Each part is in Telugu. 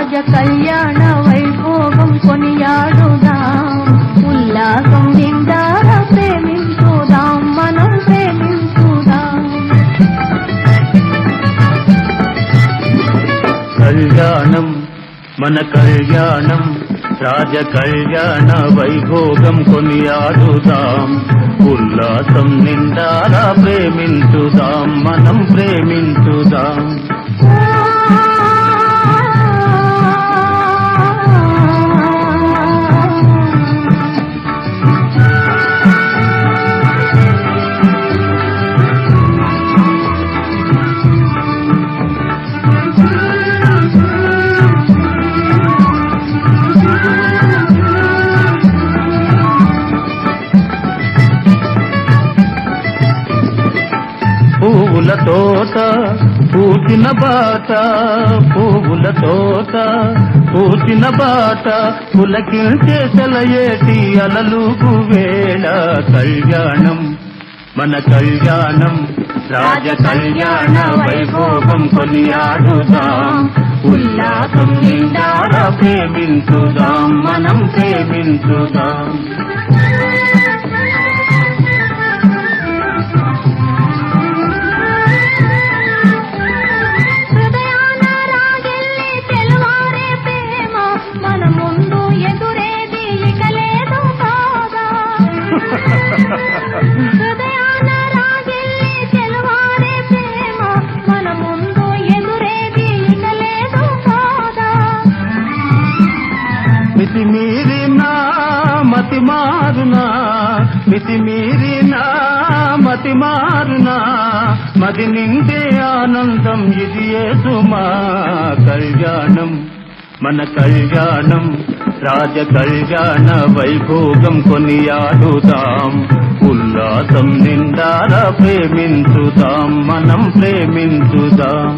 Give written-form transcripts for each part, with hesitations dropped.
రాజ కళ్యాణ వైభోగం కొనియాడుదాం ఉల్లాసం నిండార ప్రేమించుదాం మనం ప్రేమించుదాం కళ్యాణం మన కళ్యాణం రాజ కళ్యాణ వైభోగం కొనియాడుదాం ఉల్లాసం నిండారా ప్రేమించుదాం మనం ప్రేమించుదాం పువ్వుల తోట పూచిన బాట పువ్వుల తోట పూచిన బాట పులకించే సెలయేటి అలలుగు వేళ కళ్యాణం మన కళ్యాణం రాజ కళ్యాణ వైభోగం కొనియాడుదాం ఉల్లాసం నిండారా ప్రేమించుదాం మనం ప్రేమించుదాం హృదయాన రాగిల్లి తెలవారే ప్రేమ మన ముందు ఎదురేది ఇక లేదు కాదా మితిమీరినా మతి మారునా మితిమీరినా మతి మారునా మది నిండే ఆనందం ఇది సుమా కళ్యాణం మన కళ్యాణం రాజ కళ్యాణ వైభోగం కొనియాడుదాం ఉల్లాసం నిండారా ప్రేమించుదాం మనం ప్రేమించుదాం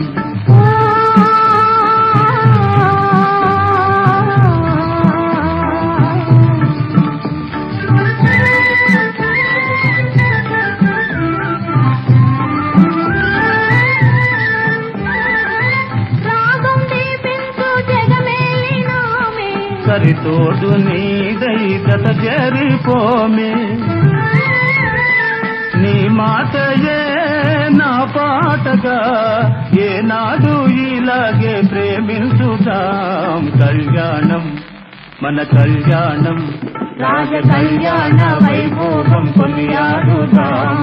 సరితోడు నీదై గత జరిపోమే నీ మాటయే నా పాటగా ఏనాడు ఇలాగే ప్రేమించుదాం కళ్యాణం మన కళ్యాణం రాజ కళ్యాణ వైభోగం కొనియాడుదాం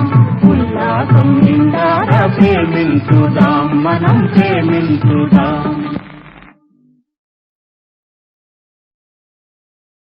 ఉల్లాసం నిండారా ప్రేమించుదాం మనం ప్రేమించుదాం